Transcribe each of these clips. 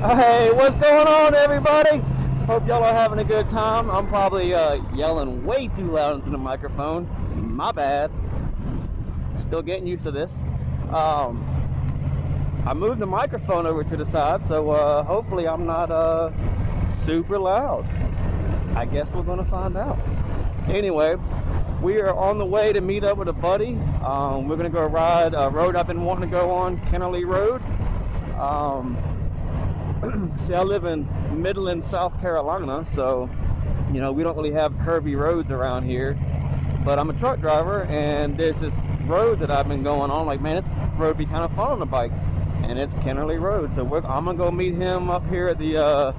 Hey, what's going on, everybody? Hope y'all are having a good time. I'm probably yelling way too loud into the microphone. My bad. Still getting used to this. I moved the microphone over to the side, so hopefully I'm not super loud. I guess we're gonna find out. Anyway, we are on the way to meet up with a buddy. We're gonna go ride a road I've been wanting to go on, Kennerly Road. See, I live in Midland, South Carolina, so, you know, we don't really have curvy roads around here. But I'm a truck driver, and there's this road that I've been going on. Like, man, this road would be kind of fun on a bike, and it's Kennerly Road. So I'm gonna go meet him up here at the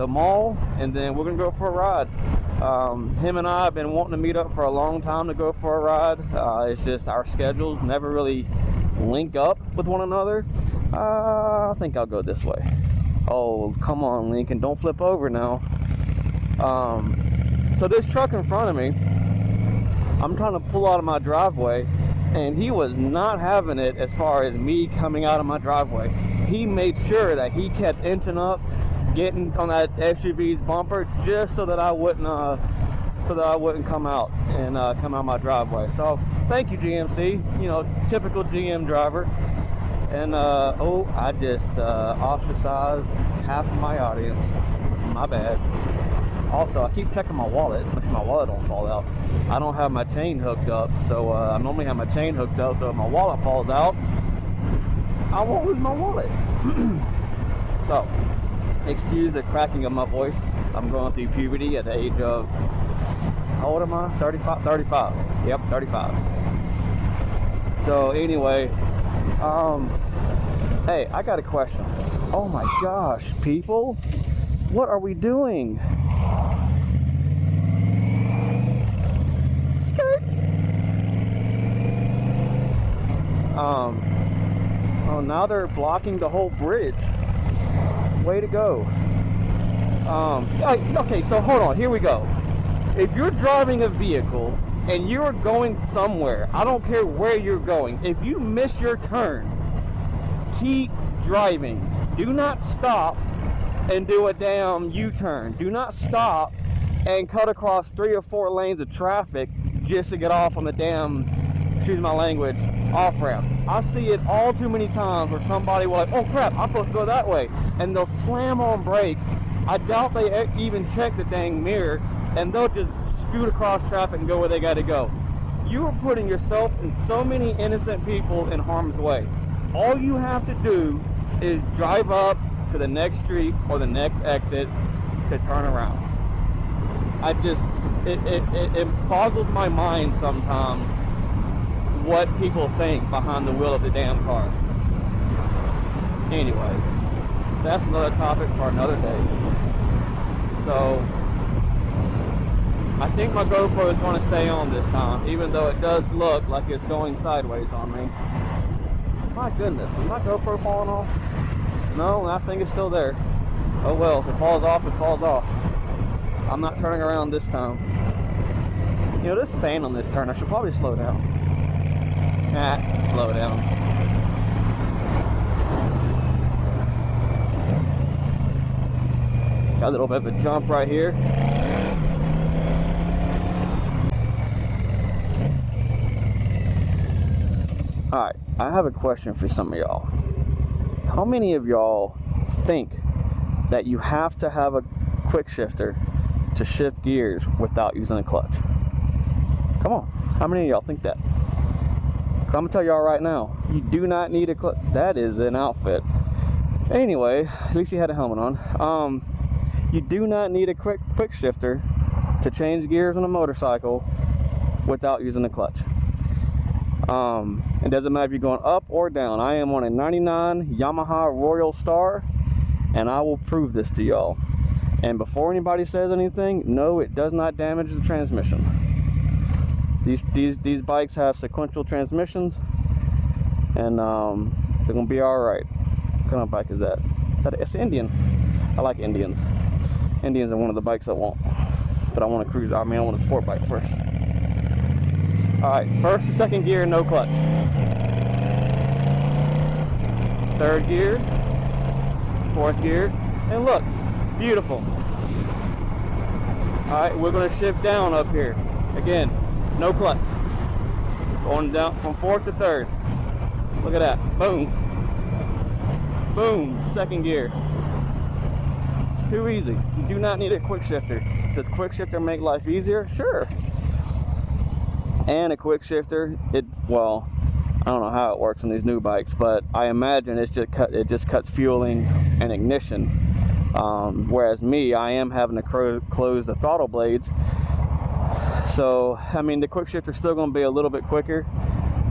mall, and then we're gonna go for a ride. Him and I have been wanting to meet up for a long time to go for a ride. It's just our schedules never really link up with one another. I think I'll go this way. Oh, come on, Lincoln, don't flip over now. So this truck in front of me, I'm trying to pull out of my driveway, and he was not having it as far as me coming out of my driveway. He made sure that he kept inching up, getting on that SUV's bumper, just so that I wouldn't come out and come out my driveway. So thank you, GMC. You know, typical GM driver. And I just ostracized half of my audience. My bad. Also, I keep checking my wallet, make sure my wallet don't fall out. I don't have my chain hooked up, so I normally have my chain hooked up, so if my wallet falls out, I won't lose my wallet. So, excuse the cracking of my voice. I'm going through puberty at the age of, how old am I? 35? 35. Yep, 35. So anyway, hey, I got a question. Oh my gosh, people, what are we doing? Skirt. Oh, now they're blocking the whole bridge. Way to go. Okay, so hold on, here we go. If you're driving a vehicle and you're going somewhere, I don't care where you're going, if you miss your turn, keep driving. Do not stop and do a damn U-turn. Do not stop and cut across 3 or 4 lanes of traffic just to get off on the damn, excuse my language, off-ramp. I see it all too many times where somebody will like, oh crap, I'm supposed to go that way, and they'll slam on brakes. I doubt they even check the dang mirror, and they'll just scoot across traffic and go where they got to go. You are putting yourself and so many innocent people in harm's way. All you have to do is drive up to the next street or the next exit to turn around. It boggles my mind sometimes what people think behind the wheel of the damn car. Anyways, that's another topic for another day. So I think my GoPro is going to stay on this time, even though it does look like it's going sideways on me. My goodness, is my GoPro falling off? No, I think it's still there. Oh well, if it falls off, it falls off. I'm not turning around this time. You know, there's sand on this turn. I should probably slow down. Slow down. Got a little bit of a jump right here. Alright, I have a question for some of y'all. How many of y'all think that you have to have a quick shifter to shift gears without using a clutch? Come on, how many of y'all think that? Because I'm going to tell y'all right now, you do not need a clutch. That is an outfit. Anyway, at least he had a helmet on. You do not need a quick shifter to change gears on a motorcycle without using a clutch. It doesn't matter if you're going up or down. I am on a 99 Yamaha Royal Star, and I will prove this to y'all. And before anybody says anything, no, it does not damage the transmission. These bikes have sequential transmissions, and they're gonna be all right. What kind of bike is that? It's an Indian. I like Indians. Indians are one of the bikes I want, but I want a cruiser. I want a sport bike first. All right, first to second gear, no clutch. Third gear, 4th gear, and look, beautiful. Alright, we're going to shift down up here. Again, no clutch. Going down from 4th to 3rd. Look at that. Boom. Boom. 2nd gear. It's too easy. You do not need a quick shifter. Does quick shifter make life easier? Sure. And a quick shifter, well, I don't know how it works on these new bikes, but I imagine it just cuts fueling and ignition. Whereas me, I am having to close the throttle blades. So, I mean, the quick shifter is still going to be a little bit quicker,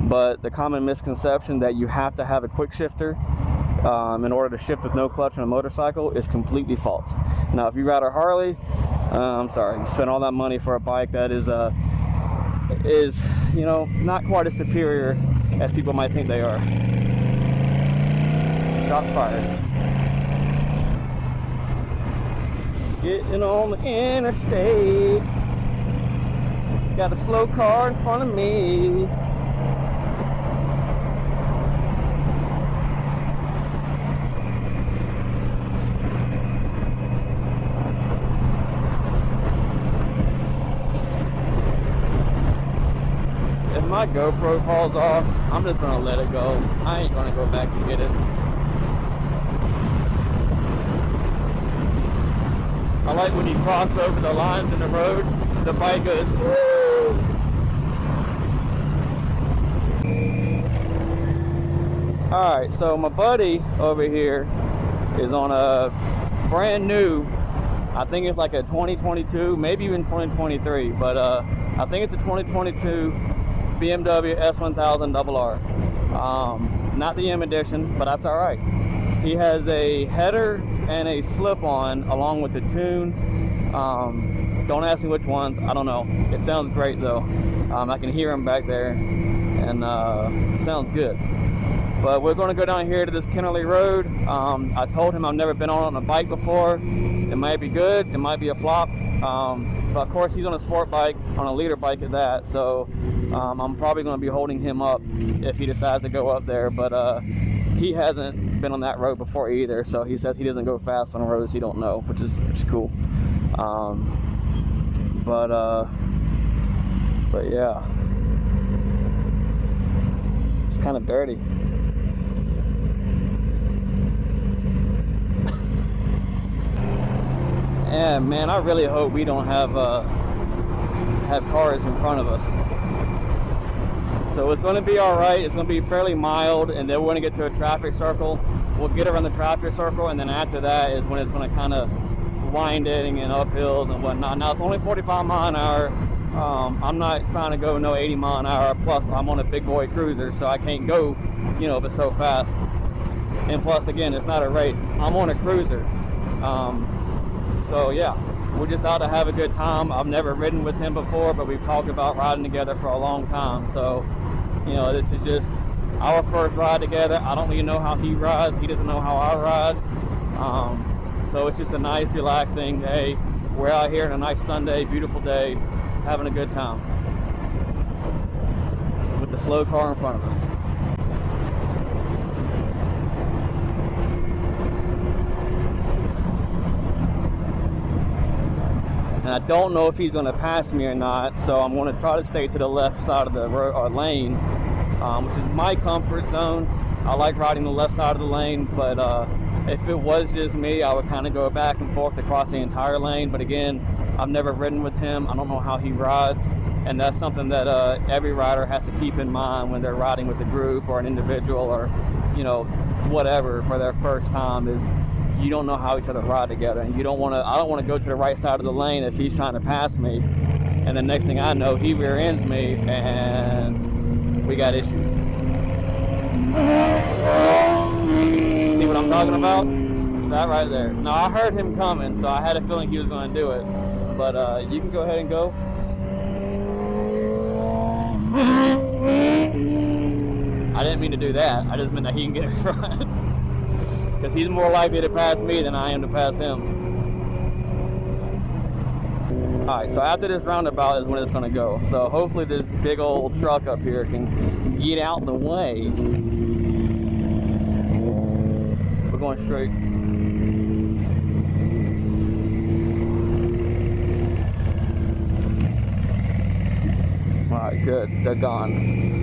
but the common misconception that you have to have a quick shifter in order to shift with no clutch on a motorcycle is completely false. Now, if you ride a Harley, I'm sorry, you spend all that money for a bike that is you know, not quite as superior as people might think they are. Shots fired. Getting on the interstate. Got a slow car in front of me. If my GoPro falls off, I'm just gonna let it go. I ain't gonna go back and get it. I like when you cross over the lines in the road, the bike goes, woo! Alright, so my buddy over here is on a brand new, I think it's like a 2022, maybe even 2023, but I think it's a 2022 BMW S1000RR. Not the M edition, but that's alright. He has a header and a slip-on along with the tune. Don't ask me which ones, I don't know. It sounds great though. I can hear him back there, and it sounds good. But we're going to go down here to this Kennerly Road. I told him I've never been on a bike before. It might be good, it might be a flop. But of course he's on a sport bike, on a leader bike at that, so I'm probably going to be holding him up if he decides to go up there. But he hasn't been on that road before either, so he says he doesn't go fast on roads he don't know, which is cool. But yeah, it's kind of dirty. Yeah, man, I really hope we don't have cars in front of us. So it's going to be all right. It's going to be fairly mild, and then we're going to get to a traffic circle. We'll get around the traffic circle, and then after that is when it's going to kind of winding and uphills and whatnot. Now it's only 45 mile an hour. I'm not trying to go no 80 mile an hour. Plus, I'm on a big boy cruiser, so I can't go, you know, but so fast. And plus, again, it's not a race. I'm on a cruiser. So yeah, we're just out to have a good time. I've never ridden with him before, but we've talked about riding together for a long time. So, you know, this is just our first ride together. I don't even know how he rides. He doesn't know how I ride. So it's just a nice, relaxing day. We're out here on a nice Sunday, beautiful day, having a good time with the slow car in front of us. And I don't know if he's going to pass me or not, so I'm going to try to stay to the left side of the road, or lane, which is my comfort zone. I like riding the left side of the lane, but if it was just me, I would kind of go back and forth across the entire lane. But again, I've never ridden with him. I don't know how he rides, and that's something that every rider has to keep in mind when they're riding with a group or an individual, or, you know, whatever, for their first time, is you don't know how each other ride together, and you don't want to. I don't want to go to the right side of the lane if he's trying to pass me, and the next thing I know, he rear ends me, and we got issues. See what I'm talking about? That right there. Now, I heard him coming, so I had a feeling he was going to do it. But you can go ahead and go. I didn't mean to do that. I just meant that he can get in front. Because he's more likely to pass me than I am to pass him. Alright, so after this roundabout is when it's going to go. So hopefully this big old truck up here can get out the way. We're going straight. good. They're gone.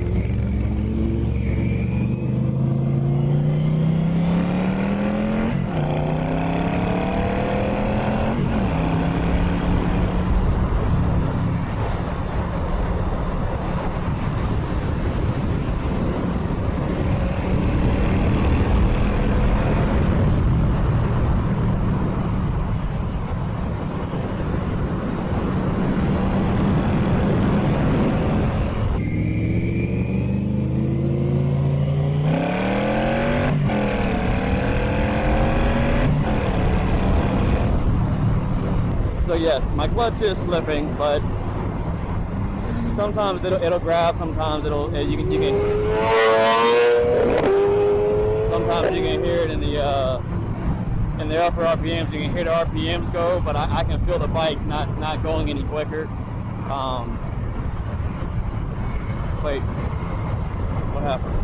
So yes, my clutch is slipping, but sometimes it'll grab, sometimes you can sometimes you can hear it in the upper RPMs. You can hear the RPMs go, but I can feel the bike's not going any quicker. Wait, what happened?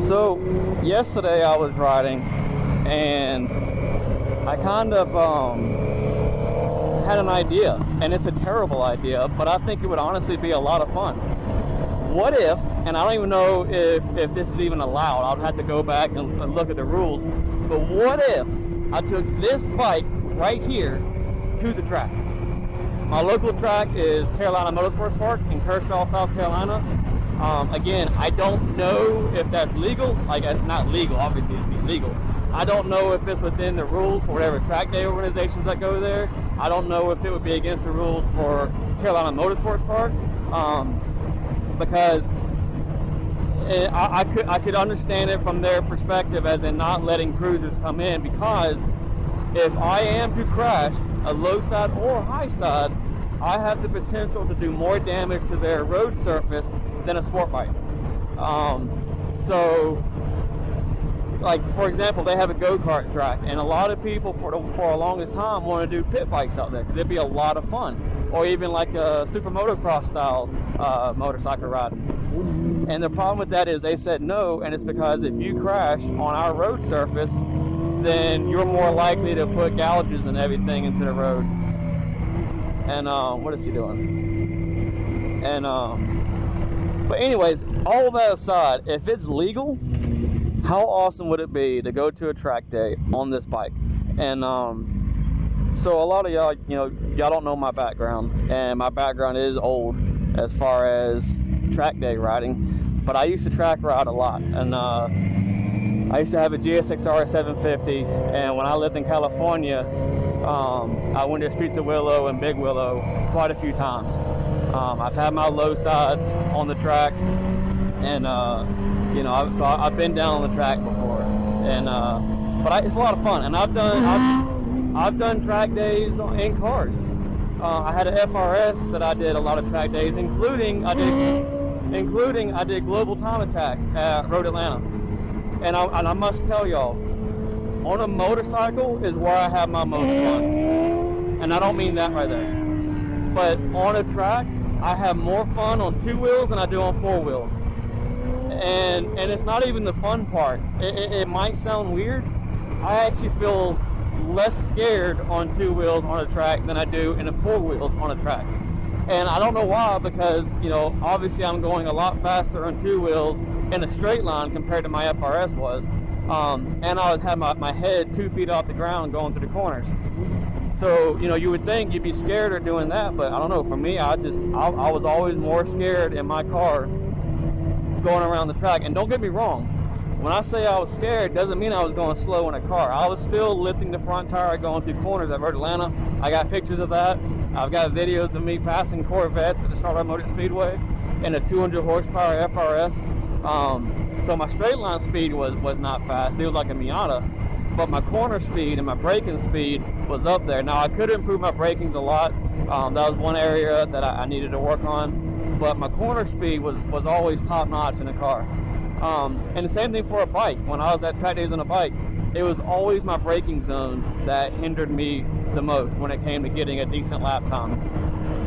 So yesterday I was riding and I kind of had an idea, and it's a terrible idea, but I think it would honestly be a lot of fun. What if, and I don't even know if this is even allowed, I'll have to go back and look at the rules, but what if I took this bike right here to the track? My local track is Carolina Motorsports Park in Kershaw, South Carolina. Again, I don't know if that's legal. Like, not legal, obviously it'd be legal. I don't know if it's within the rules for whatever track day organizations that go there. I don't know if it would be against the rules for Carolina Motorsports Park, because I could understand it from their perspective as in not letting cruisers come in, because if I am to crash a low side or high side, I have the potential to do more damage to their road surface than a sport bike. So, like, for example, they have a go-kart track, and a lot of people for the longest time want to do pit bikes out there because it'd be a lot of fun, or even like a super motocross style motorcycle riding. And the problem with that is they said no, and it's because if you crash on our road surface, then you're more likely to put gouges and everything into the road. And what is he doing? And but anyways, all that aside, if it's legal, how awesome would it be to go to a track day on this bike? And so a lot of y'all, y'all don't know my background, and my background is old as far as track day riding, but I used to track ride a lot, and I used to have a GSX-R 750, and when I lived in California, I went to Streets of Willow and Big Willow quite a few times. I've had my low sides on the track, and so I've been down on the track before, and but it's a lot of fun. And I've done track days in cars. I had an FRS that I did a lot of track days, including I did Global Time Attack at Road Atlanta. And I must tell y'all, on a motorcycle is where I have my most fun. And I don't mean that right there. But on a track, I have more fun on two wheels than I do on four wheels. And it's not even the fun part. It might sound weird. I actually feel less scared on two wheels on a track than I do in a four wheels on a track. And I don't know why, because, obviously I'm going a lot faster on two wheels in a straight line compared to my FRS was. And I would have my head 2 feet off the ground going through the corners. So, you would think you'd be scared of doing that, but I don't know. For me, I was always more scared in my car going around the track. And don't get me wrong, when I say I was scared, doesn't mean I was going slow in a car. I was still lifting the front tire going through corners at Road Atlanta. I got pictures of that. I've got videos of me passing Corvettes at the Charlotte Motor Speedway in a 200 horsepower FRS. So my straight line speed was not fast. It was like a Miata. But my corner speed and my braking speed was up there. Now, I could improve my brakings a lot. That was one area that I needed to work on. But my corner speed was always top notch in the car. And the same thing for a bike. When I was at track days on a bike, it was always my braking zones that hindered me the most when it came to getting a decent lap time.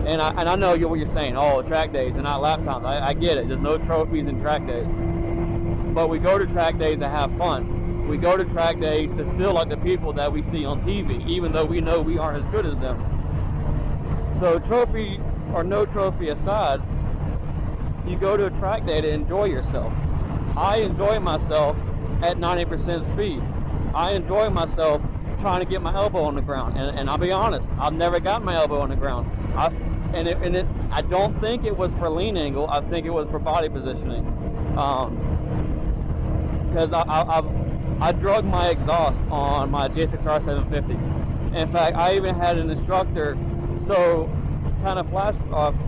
And I know what you're saying. Oh, track days are not lap times. I get it. There's no trophies in track days. But we go to track days to have fun. We go to track days to feel like the people that we see on TV, even though we know we aren't as good as them. So trophy or no trophy aside, you go to a track day to enjoy yourself. I enjoy myself at 90% speed. I enjoy myself trying to get my elbow on the ground. And I'll be honest, I've never got my elbow on the ground. I don't think it was for lean angle. I think it was for body positioning. Because I drug my exhaust on my JSXR 750. In fact, I even had an instructor. So, kind of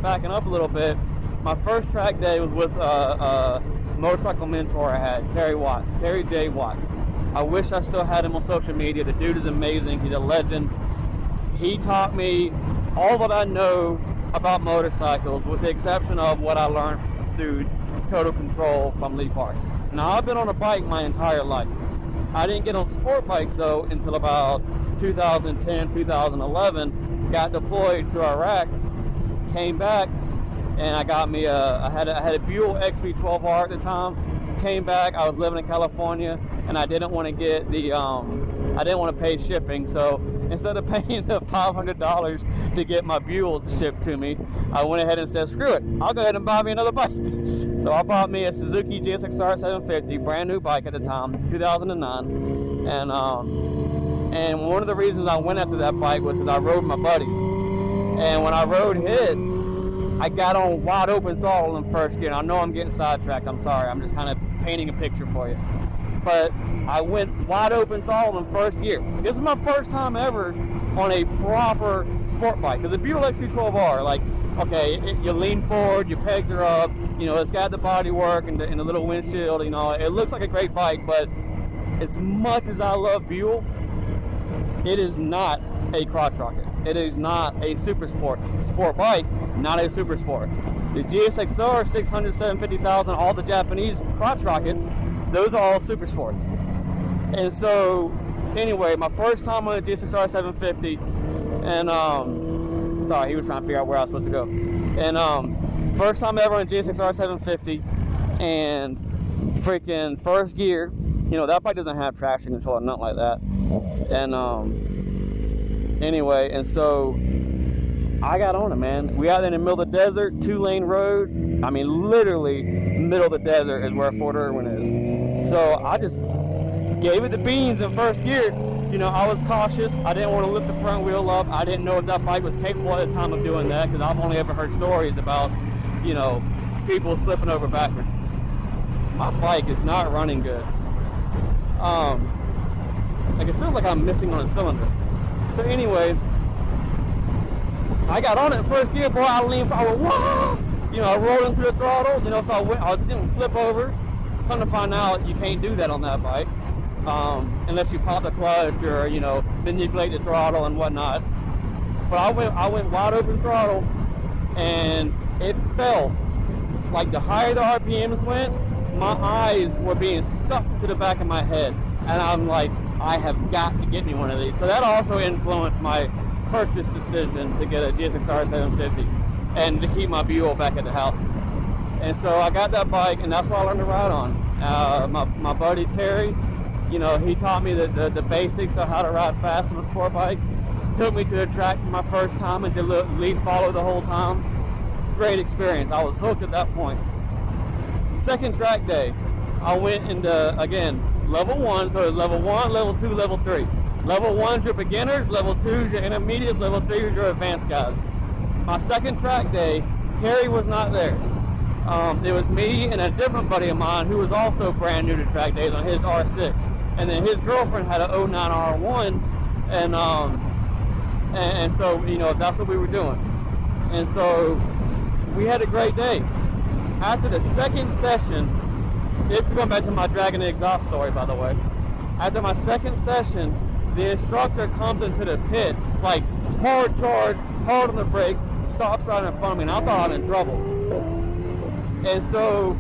backing up a little bit, my first track day was with a motorcycle mentor I had, Terry J. Watts. I wish I still had him on social media. The dude is amazing. He's a legend. He taught me all that I know about motorcycles, with the exception of what I learned through Total Control from Lee Parks. Now, I've been on a bike my entire life. I didn't get on sport bikes, though, until about 2010, 2011. Got deployed to Iraq, came back, and I got me I had a Buell XB12R at the time. Came back, I was living in California, and I didn't want to get I didn't want to pay shipping, so instead of paying the $500 to get my Buell shipped to me, I went ahead and said, screw it, I'll go ahead and buy me another bike. So I bought me a Suzuki GSXR 750, brand new bike at the time, 2009, and one of the reasons I went after that bike was because I rode with my buddies, and when I rode hit, I got on wide open throttle in first gear. And I know I'm getting sidetracked, I'm sorry, I'm just kind of painting a picture for you. But I went wide open throttle in first gear. This is my first time ever on a proper sport bike. Because the Buell XB12R, like, okay, you lean forward, your pegs are up, you know, it's got the body work and the little windshield, you know, it looks like a great bike, but as much as I love Buell, it is not a crotch rocket. It is not a super sport bike, not a super sport. The GSXR 600, 750,000, all the Japanese crotch rockets, those are all super sports. And so, anyway, my first time on the GSXR 750, and sorry, he was trying to figure out where I was supposed to go. And first time ever on GSXR 750, and freaking first gear, you know, that bike doesn't have traction control or nothing like that. And anyway, and so I got on it, man. We out there in the middle of the desert, 2-lane road. I mean, literally, middle of the desert is where Fort Irwin is. So I just gave it the beans in first gear. You know, I was cautious. I didn't want to lift the front wheel up. I didn't know if that bike was capable at the time of doing that, because I've only ever heard stories about, you know, people slipping over backwards. My bike is not running good. Like, it feels like I'm missing on a cylinder. So anyway, I got on it in first gear, boy. I leaned forward, whoa! You know, I rolled into the throttle, you know, so I didn't flip over. Come to find out, you can't do that on that bike, unless you pop the clutch or, you know, manipulate the throttle and whatnot. But I went wide open throttle, and it felt like the higher the RPMs went, my eyes were being sucked to the back of my head, and I'm like, I have got to get me one of these. So that also influenced my purchase decision to get a GSXR 750 and to keep my Buell back at the house. And so I got that bike, and that's what I learned to ride on. My buddy Terry, you know, he taught me the basics of how to ride fast on a sport bike. Took me to the track for my first time and did lead follow the whole time. Great experience. I was hooked at that point. Second track day, I went into, again, level 1, so it's level 1, level 2, level 3. Level 1's your beginners, level 2's your intermediates, level 3's your advanced guys. My second track day, Terry was not there. It was me and a different buddy of mine who was also brand new to track days on his R6. And then his girlfriend had an 09 R1, and so, you know, that's what we were doing. And so we had a great day. After the second session, this is going back to my dragging the exhaust story, by the way. After my second session, the instructor comes into the pit, like, hard charge, hard on the brakes, stops right in front of me, and I thought I was in trouble. And so,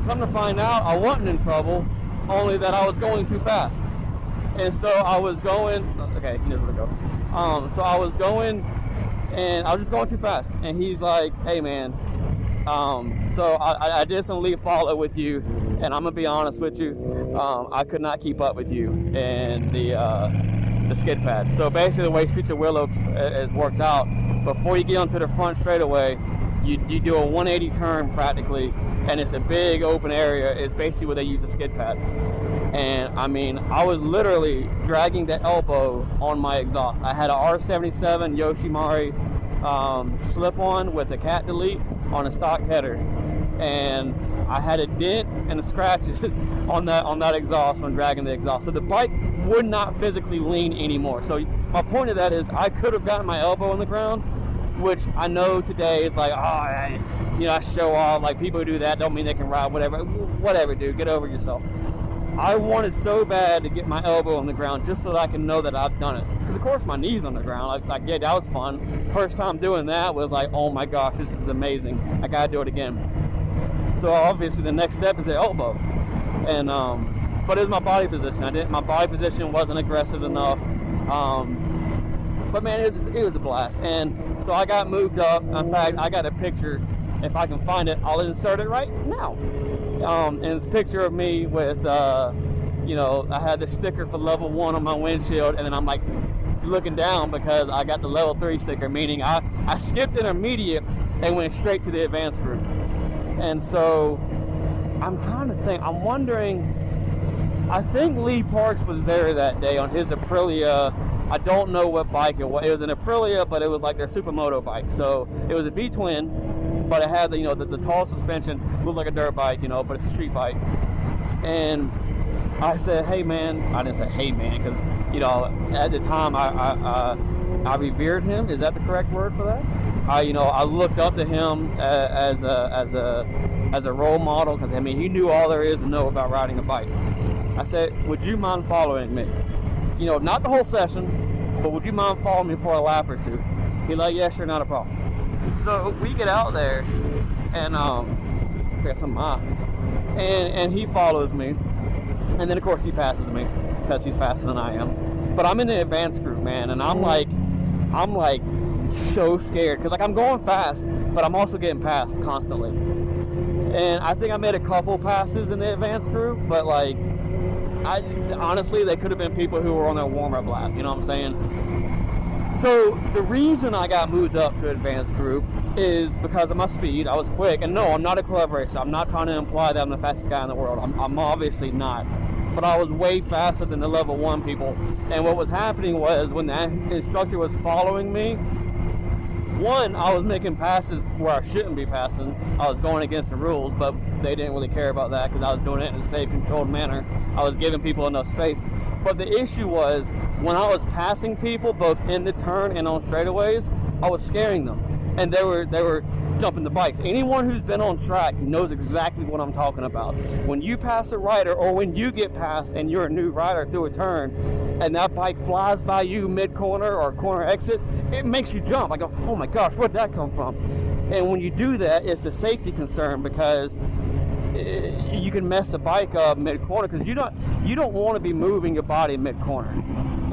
come to find out, I wasn't in trouble, only that I was going too fast. And so I was going, okay, he knows where to go. So I was going, and I was just going too fast. And he's like, hey man, so I did some lead follow with you, and I'm gonna be honest with you, I could not keep up with you in the skid pad. So basically the way Streets of Willow is works out, before you get onto the front straightaway, you do a 180 turn practically, and it's a big open area. It's basically where they use the skid pad. And I mean, I was literally dragging the elbow on my exhaust. I had a R77 Yoshimari slip-on with a cat delete on a stock header, and I had a dent and a scratches on that exhaust when dragging the exhaust. So the bike would not physically lean anymore. So my point of that is, I could have gotten my elbow on the ground, which I know today is like, I show off. Like, people who do that don't mean they can ride. Whatever, dude. Get over yourself. I wanted so bad to get my elbow on the ground just so that I can know that I've done it. Because of course my knee's on the ground. Like, yeah, that was fun. First time doing that was like, oh my gosh, this is amazing. I gotta do it again. So obviously the next step is the elbow. And but it was my body position. My body position wasn't aggressive enough. But man, it was a blast. And so I got moved up. In fact, I got a picture. If I can find it, I'll insert it right now. And it's a picture of me with, I had the sticker for level 1 on my windshield, and then I'm like looking down because I got the level 3 sticker, meaning I skipped intermediate and went straight to the advanced group. And so I'm trying to think. I'm wondering, I think Lee Parks was there that day on his Aprilia. I don't know what bike it was. It was an Aprilia, but it was like their supermoto bike. So it was a V-twin, but it had the tall suspension. Looked like a dirt bike, but it's a street bike. And I said, hey man. I didn't say hey man because at the time I revered him. Is that the correct word for that? I looked up to him as a role model, because he knew all there is to know about riding a bike. I said, would you mind following me? Not the whole session, but would you mind following me for a lap or two? He's like, yeah, sure, not a problem. So we get out there, and I got some and he follows me, and then of course he passes me because he's faster than I am. But I'm in the advanced group, man, and I'm like so scared because I'm going fast, but I'm also getting passed constantly. And I think I made a couple passes in the advanced group, but honestly, they could have been people who were on their warm-up lap, you know what I'm saying? So the reason I got moved up to advanced group is because of my speed. I was quick, and no, I'm not a club racer. I'm not trying to imply that I'm the fastest guy in the world. I'm obviously not. But I was way faster than the level 1 people. And what was happening was, when that instructor was following me, one, I was making passes where I shouldn't be passing. I was going against the rules, but they didn't really care about that because I was doing it in a safe, controlled manner. I was giving people enough space. But the issue was, when I was passing people, both in the turn and on straightaways, I was scaring them. And they were jumping the bikes. Anyone who's been on track knows exactly what I'm talking about. When you pass a rider, or when you get passed and you're a new rider through a turn, and that bike flies by you mid-corner or corner exit, it makes you jump. I go, oh my gosh, where'd that come from? And when you do that, it's a safety concern because you can mess the bike up mid-corner, because you don't want to be moving your body mid-corner.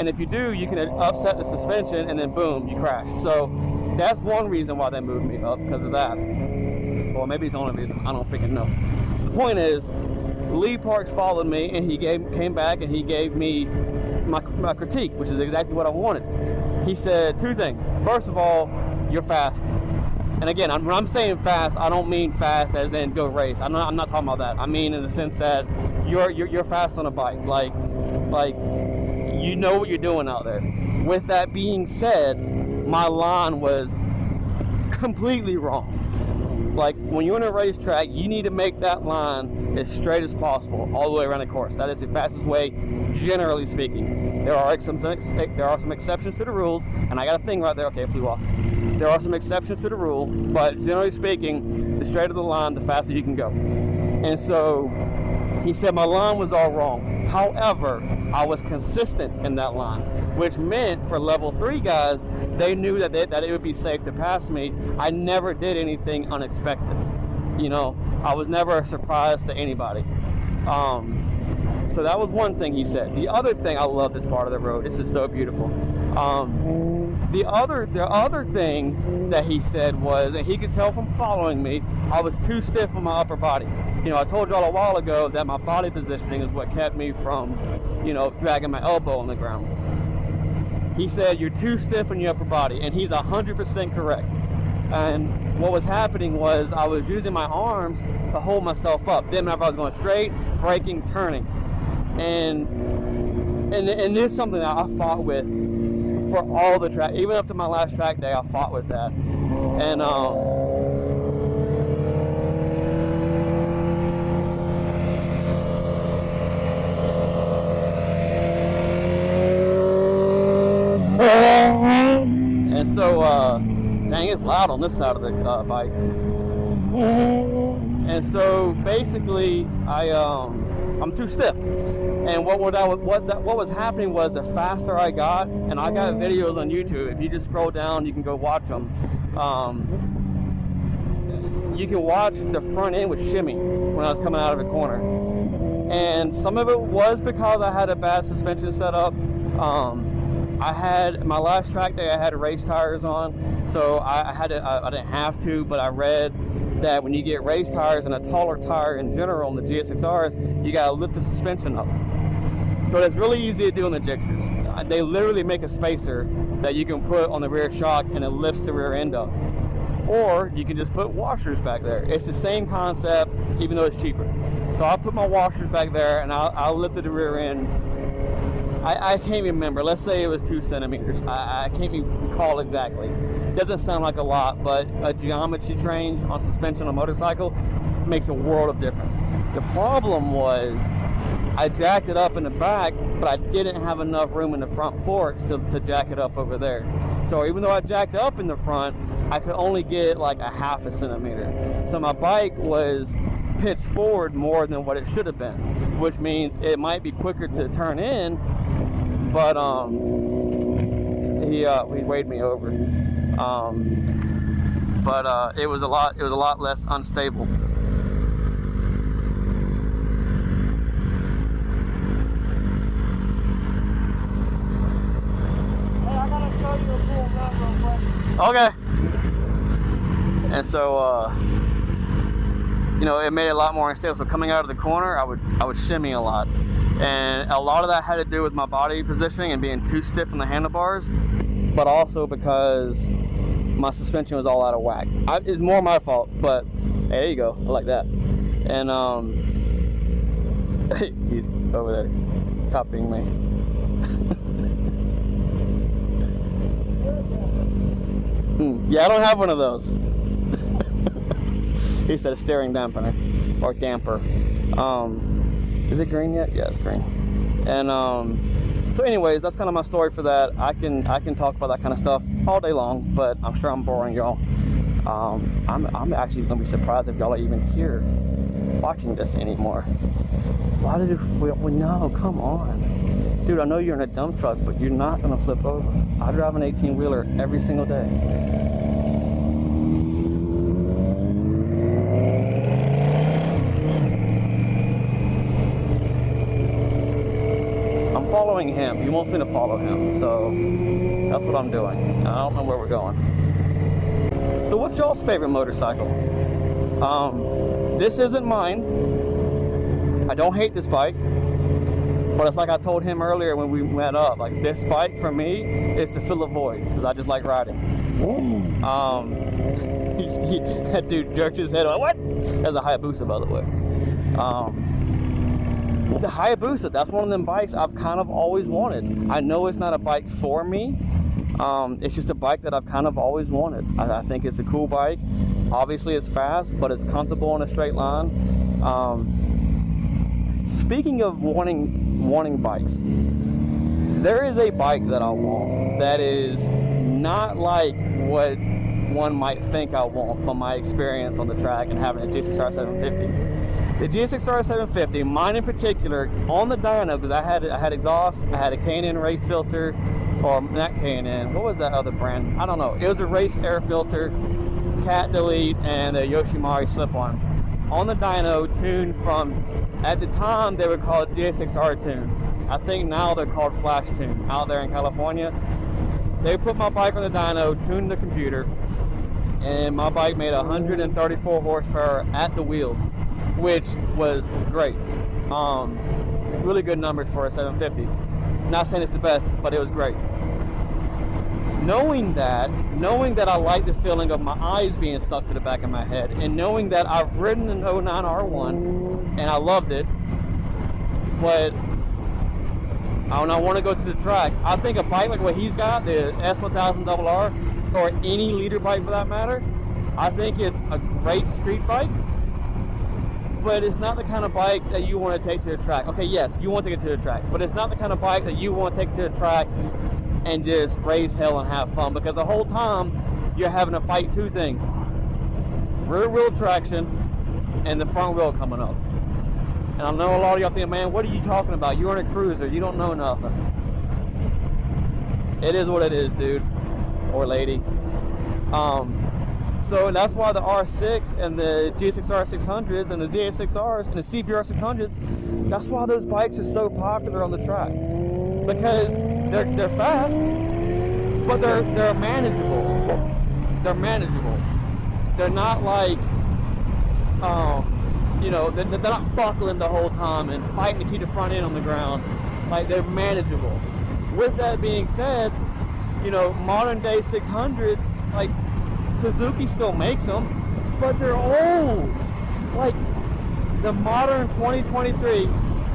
And if you do, you can upset the suspension, and then boom, you crash. So that's one reason why they moved me up, because of that. Or maybe it's the only reason. I don't freaking know. The point is, Lee Parks followed me, and he came back and he gave me my critique, which is exactly what I wanted. He said 2 things. First of all, you're fast. And again, when I'm saying fast, I don't mean fast as in go race. I'm not talking about that. I mean in the sense that you're fast on a bike. Like you know what you're doing out there. With that being said, my line was completely wrong. Like, when you're on a racetrack, you need to make that line as straight as possible all the way around the course. That is the fastest way, generally speaking. There are some exceptions to the rules, and I got a thing right there. Okay, it flew off. There are some exceptions to the rule, but generally speaking, the straighter the line, the faster you can go. And so he said my line was all wrong. However, I was consistent in that line, which meant for level 3 guys, they knew that it would be safe to pass me. I never did anything unexpected. I was never a surprise to anybody. So that was one thing he said. The other thing, I love this part of the road. This is so beautiful. The other thing that he said was, and he could tell from following me, I was too stiff on my upper body. You know, I told y'all a while ago that my body positioning is what kept me from, you know, dragging my elbow on the ground. He said, you're too stiff in your upper body, and he's 100% correct. And what was happening was I was using my arms to hold myself up. Then whenever I was going straight, braking, turning. And this is something that I fought with for all the track, even up to my last track day, I fought with that. And so, dang, it's loud on this side of the bike. And so basically, I'm too stiff. And what was happening was the faster I got, and I got videos on YouTube. If you just scroll down, you can go watch them. You can watch the front end was shimmy when I was coming out of the corner. And some of it was because I had a bad suspension setup. I had my last track day, I had race tires on, so I didn't have to, but I read that when you get race tires and a taller tire in general on the GSX-Rs, you gotta lift the suspension up. So that's really easy to do on the Gixxers. They literally make a spacer that you can put on the rear shock and it lifts the rear end up. Or you can just put washers back there. It's the same concept, even though it's cheaper. So I put my washers back there and I lifted the rear end. I can't remember. Let's say it was 2 centimeters. I can't recall exactly. It doesn't sound like a lot, but a geometry change on suspension on a motorcycle makes a world of difference. The problem was I jacked it up in the back, but I didn't have enough room in the front forks to jack it up over there. So even though I jacked up in the front, I could only get like a 0.5 centimeter. So my bike was pitched forward more than what it should have been, which means it might be quicker to turn in, but he weighed me over. But it was a lot less unstable. Hey, I gotta show you a cool run real quick. Okay. And so you know, it made it a lot more unstable. So coming out of the corner, I would shimmy a lot. And a lot of that had to do with my body positioning and being too stiff in the handlebars, but also because my suspension was all out of whack. It's more my fault, but hey, there you go. I like that. And he's over there copying me. Yeah, I don't have one of those. He said a steering dampener or damper. Is it green yet? Yeah, it's green. And so anyways, that's kind of my story for that. I can talk about that kind of stuff all day long, but I'm sure I'm boring y'all. I'm actually gonna be surprised if y'all are even here watching this anymore. Why did we no, come on. Dude, I know you're in a dump truck, but you're not gonna flip over. I drive an 18-wheeler every single day. Following him. He wants me to follow him, so that's what I'm doing. I don't know where we're going. So what's y'all's favorite motorcycle? This isn't mine. I don't hate this bike, but it's like I told him earlier when we met up, like this bike for me is to fill a void because I just like riding. That dude jerked his head. What? That's a Hayabusa, by the way. The Hayabusa, that's one of them bikes I've kind of always wanted. I know it's not a bike for me. It's just a bike that I've kind of always wanted. I think it's a cool bike. Obviously it's fast, but it's comfortable in a straight line. Speaking of wanting bikes, there is a bike that I want that is not like what one might think I want from my experience on the track and having a GSX-R 750. The GSX-R 750, mine in particular, on the dyno, because I had exhaust, I had a K&N race filter, or not K&N, what was that other brand? I don't know. It was a race air filter, cat delete, and a Yoshimari slip-on. On the dyno, tuned from, at the time they were called GSX-R tune. I think now they're called Flash Tune out there in California. they put my bike on the dyno, tuned the computer, and my bike made 134 horsepower at the wheels, which was great. Really good numbers for a 750. Not saying it's the best, but it was great. Knowing that I like the feeling of my eyes being sucked to the back of my head, and knowing that I've ridden an 09 R1 and I loved it, but when I want to go to the track, I think a bike like what he's got, the S1000RR, or any leader bike for that matter, I think it's a great street bike, but it's not the kind of bike that you want to take to the track. Okay, yes, you want to take it to the track, but it's not the kind of bike that you want to take to the track and just raise hell and have fun, because the whole time you're having to fight two things: rear wheel traction and the front wheel coming up. And I know a lot of y'all think, man, what are you talking about? You're in a cruiser, you don't know nothing. It is what it is, dude or lady. So that's why the R6 and the GSX-R 600s and the ZA6Rs and the CBR 600s, that's why those bikes are so popular on the track, because they're fast, but they're manageable. They're manageable. They're not like, they're not buckling the whole time and fighting to keep the front end on the ground. Like, they're manageable. With that being said, modern day 600s, like, Suzuki still makes them, but they're old. Like, the modern 2023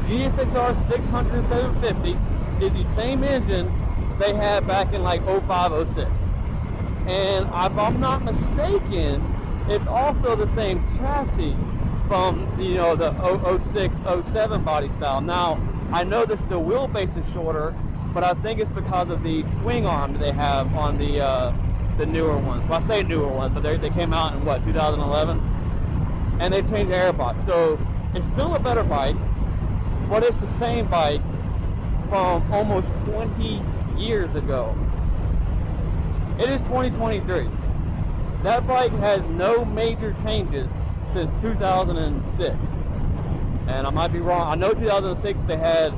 GSX-R 600 and 750 is the same engine they had back in like 05, 06. And if I'm not mistaken, it's also the same chassis from the 06, 07 body style. Now, I know that the wheelbase is shorter, but I think it's because of the swing arm that they have on the newer ones. Well, I say newer ones, but they came out in 2011, and they changed the airbox. So it's still a better bike, but it's the same bike from almost 20 years ago. It is 2023. That bike has no major changes since 2006. And I might be wrong. I know 2006 they had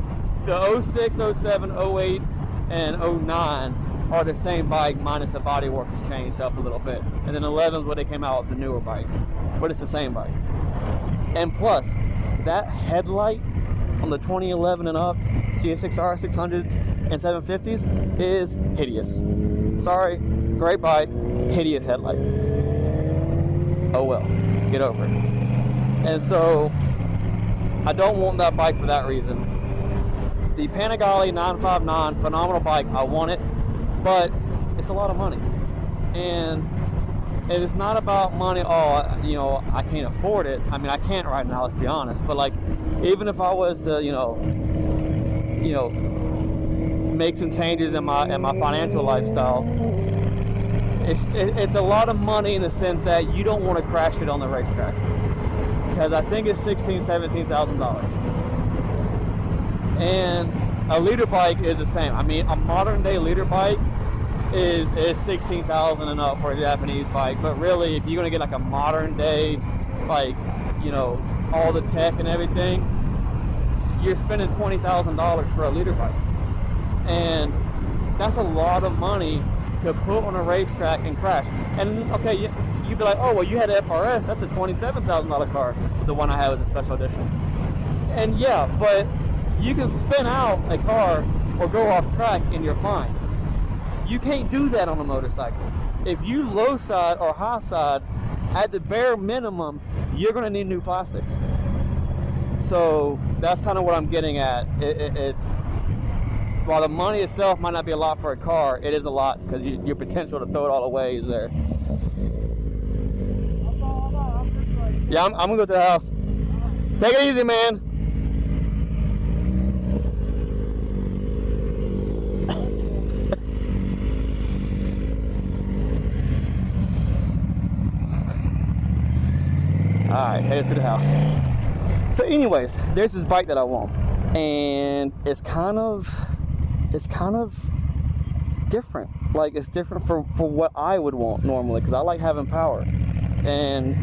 the 06, 07, 08, and 09 are the same bike, minus the bodywork has changed up a little bit. And then 11 is where they came out with the newer bike. But it's the same bike. And plus, that headlight on the 2011 and up GSX-R 600s and 750s is hideous. Sorry, great bike, hideous headlight. Oh well, get over it. And so, I don't want that bike for that reason. The Panigale 959, phenomenal bike, I want it, but it's a lot of money. And it's not about money, I can't afford it. I mean, I can't right now, let's be honest, but like, even if I was to, make some changes in my financial lifestyle, it's a lot of money in the sense that you don't want to crash it on the racetrack, because I think it's $16,000-$17,000. And a leader bike is the same. I mean, a modern day leader bike is $16,000 and up for a Japanese bike, but really, if you're gonna get like a modern day, like, all the tech and everything, you're spending $20,000 for a leader bike. And that's a lot of money to put on a racetrack and crash. And okay, you'd be like, oh, well, you had an FRS, that's a $27,000 car. The one I had was a special edition. And yeah, but you can spin out a car or go off track and you're fine. You can't do that on a motorcycle. If you low side or high side, at the bare minimum, you're gonna need new plastics. So that's kind of what I'm getting at. It's while the money itself might not be a lot for a car, it is a lot because your potential to throw it all away is there. Yeah, I'm gonna go to the house. Take it easy, man. Alright, headed to the house. So anyways, there's this bike that I want. And it's kind of different. Like, it's different for what I would want normally, because I like having power. And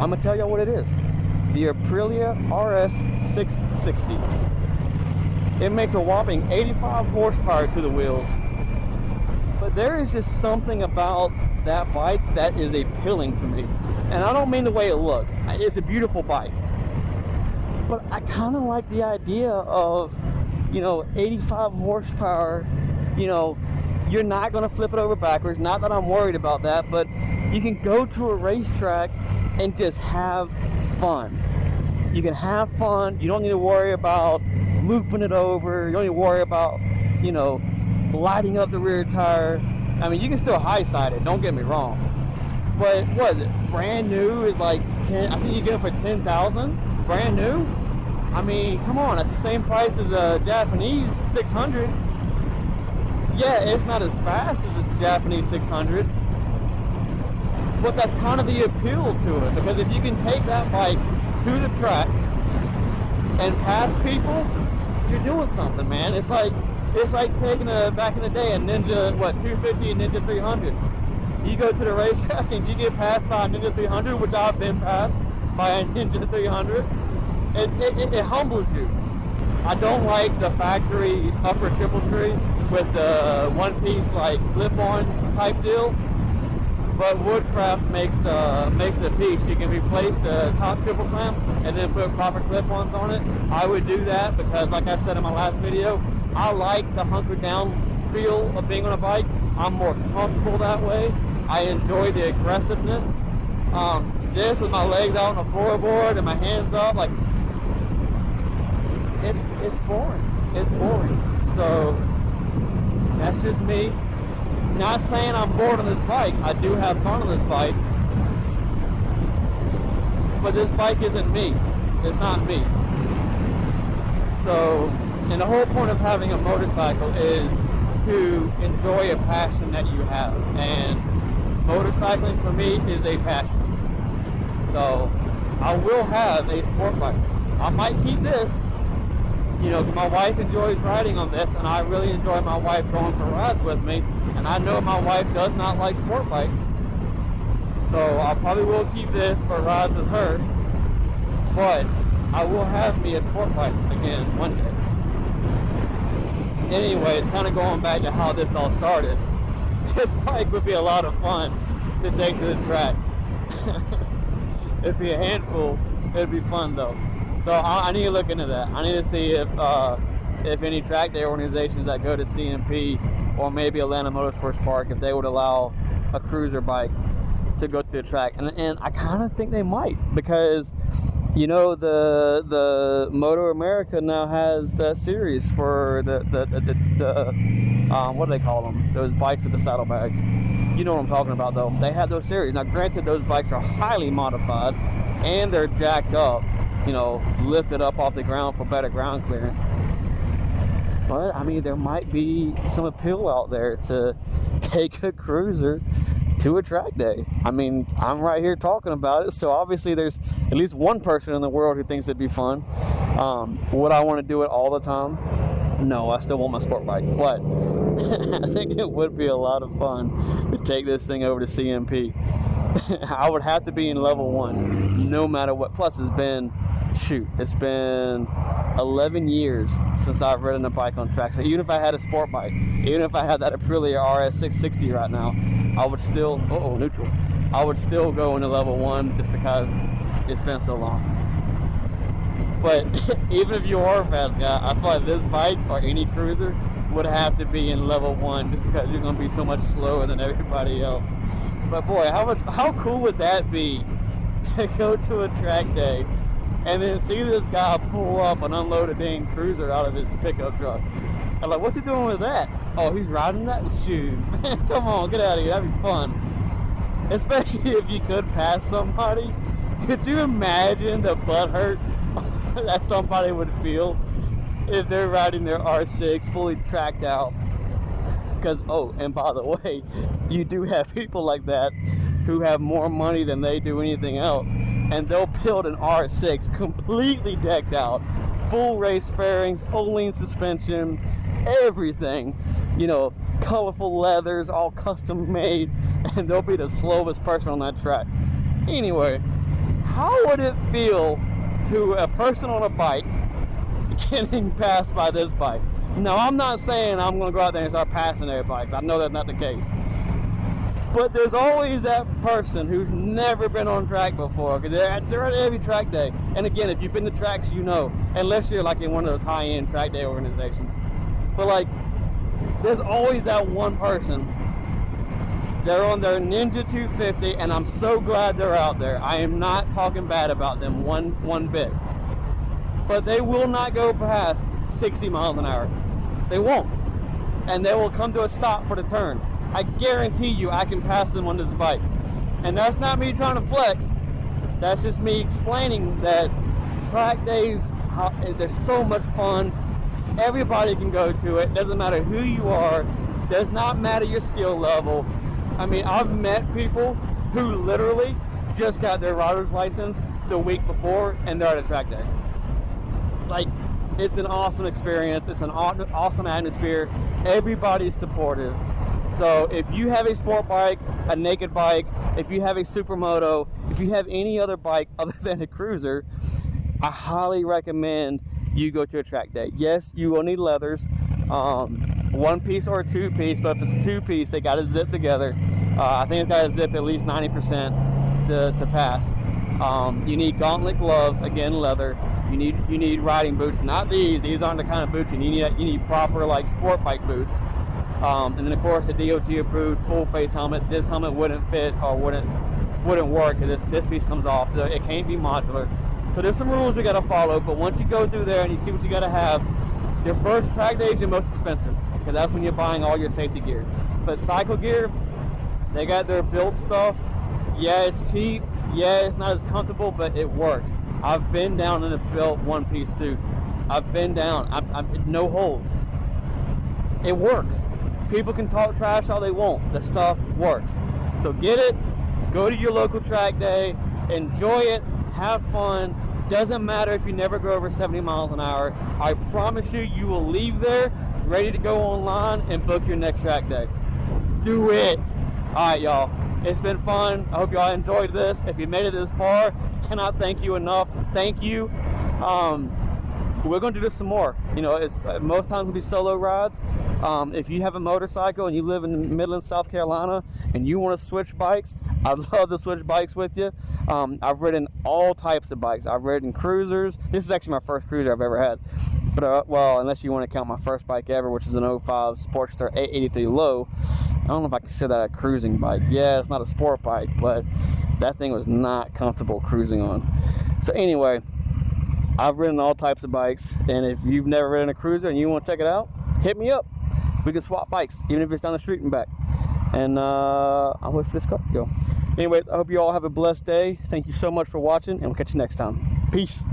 I'm gonna tell y'all what it is. The Aprilia RS 660. It makes a whopping 85 horsepower to the wheels, But there is just something about that bike that is appealing to me. And I don't mean the way it looks. It's a beautiful bike. But I kind of like the idea of, 85 horsepower, you're not going to flip it over backwards. Not that I'm worried about that, but you can go to a racetrack and just have fun. You can have fun. You don't need to worry about looping it over. You don't need to worry about, lighting up the rear tire. I mean, you can still high side it, don't get me wrong. But what is it? Brand new is like 10, I think you get it for 10,000. Brand new? I mean, come on, that's the same price as a Japanese 600. Yeah, it's not as fast as a Japanese 600. But that's kind of the appeal to it, because if you can take that bike to the track and pass people, you're doing something, man. It's like taking back in the day a Ninja 250 and Ninja 300. You go to the racetrack and you get passed by a Ninja 300, which I've been passed by a Ninja 300. It humbles you. I don't like the factory upper triple tree with the one piece clip-on type deal. But Woodcraft makes a piece. You can replace the top triple clamp and then put proper clip-ons on it. I would do that because, like I said in my last video, I like the hunkered down feel of being on a bike. I'm more comfortable that way. I enjoy the aggressiveness. This with my legs out on the floorboard and my hands up, it's boring. It's boring. So that's just me. Not saying I'm bored on this bike. I do have fun on this bike. But this bike isn't me. It's not me. So, and the whole point of having a motorcycle is to enjoy a passion that you have. And motorcycling for me is a passion. So, I will have a sport bike. I might keep this. My wife enjoys riding on this, and I really enjoy my wife going for rides with me. And I know my wife does not like sport bikes. So I probably will keep this for rides with her. But I will have me a sport bike again one day. Anyways, kind of going back to how this all started. This bike would be a lot of fun to take to the track. It'd be a handful. It'd be fun though. So I need to look into that. I need to see if any track day organizations that go to CMP or maybe Atlanta Motorsports Park, if they would allow a cruiser bike to go to the track. And I kind of think they might, because the Moto America now has that series for the what do they call them? Those bikes with the saddlebags. You know what I'm talking about though. They have those series. Now granted, those bikes are highly modified and they're jacked up, lifted up off the ground for better ground clearance. But I mean, there might be some appeal out there to take a cruiser to a track day. I mean, I'm right here talking about it, so obviously there's at least one person in the world who thinks it'd be fun. Would I want to do it all the time? No, I still want my sport bike, but I think it would be a lot of fun to take this thing over to CMP. I would have to be in level 1 no matter what. Plus it's been 11 years since I've ridden a bike on track. So even if I had a sport bike, even if I had that Aprilia RS 660 right now, I would still, neutral. I would still go into level 1 just because it's been so long. But even if you are a fast guy, I feel like this bike or any cruiser would have to be in level 1 just because you're going to be so much slower than everybody else. But boy, how cool would that be to go to a track day and then see this guy pull up and unload a dang cruiser out of his pickup truck? I'm like, what's he doing with that? Oh, he's riding that? Shoot, man, come on, get out of here. That'd be fun. Especially if you could pass somebody. Could you imagine the butthurt that somebody would feel if they're riding their R6 fully tracked out? Because, and by the way, you do have people like that who have more money than they do anything else, and they'll build an R6 completely decked out, full race fairings, Oline suspension, everything, colorful leathers, all custom made, and they'll be the slowest person on that track. Anyway, how would it feel to a person on a bike getting passed by this bike? Now, I'm not saying I'm going to go out there and start passing everybody. I know that's not the case. But there's always that person who's never been on track before, because they're at every track day. And again, if you've been to tracks, you know, unless you're like in one of those high-end track day organizations. But like, there's always that one person. They're on their Ninja 250, and I'm so glad they're out there. I am not talking bad about them one bit. But they will not go past 60 miles an hour. They won't. And they will come to a stop for the turns. I guarantee you I can pass them on this bike. And that's not me trying to flex. That's just me explaining that track days, they're so much fun. Everybody can go to it. Doesn't matter who you are. Does not matter your skill level. I mean, I've met people who literally just got their rider's license the week before and they're at a track day. Like, it's an awesome experience. It's an awesome atmosphere. Everybody's supportive. So if you have a sport bike, a naked bike, if you have a supermoto, if you have any other bike other than a cruiser, I highly recommend you go to a track day. Yes, you will need leathers, one piece or a two piece, but if it's a two piece, they got to zip together. I think it's got to zip at least 90% to pass. You need gauntlet gloves, again leather. You need riding boots, not these. These aren't the kind of boots you need. You need proper like sport bike boots. And then of course the DOT approved full face helmet. This helmet wouldn't fit or wouldn't work because this piece comes off. So it can't be modular. So there's some rules you got to follow. But once you go through there and you see what you got to have, your first track day is your most expensive because that's when you're buying all your safety gear. But cycle gear, they got their built stuff. Yeah, it's cheap. Yeah, it's not as comfortable, but it works. I've been down in a built one-piece suit. I've been down. I'm no holes. It works. People can talk trash all they want. The stuff works. So get it, go to your local track day, enjoy it, have fun. Doesn't matter if you never go over 70 miles an hour. I promise you, you will leave there ready to go online and book your next track day. Do it. All right, y'all. It's been fun. I hope y'all enjoyed this. If you made it this far, I cannot thank you enough. Thank you. We're going to do this some more. You know, most times it'll be solo rides. If you have a motorcycle and you live in Midland, South Carolina, and you want to switch bikes, I'd love to switch bikes with you. I've ridden all types of bikes. I've ridden cruisers. This is actually my first cruiser I've ever had. But well, unless you want to count my first bike ever, which is an 05 Sportster 883 Low. I don't know if I consider that a cruising bike. Yeah, it's not a sport bike, but that thing was not comfortable cruising on. So anyway, I've ridden all types of bikes, and if you've never ridden a cruiser and you want to check it out, hit me up. We can swap bikes, even if it's down the street and back. And I'll wait for this car to go. Anyways, I hope you all have a blessed day. Thank you so much for watching, and we'll catch you next time. Peace.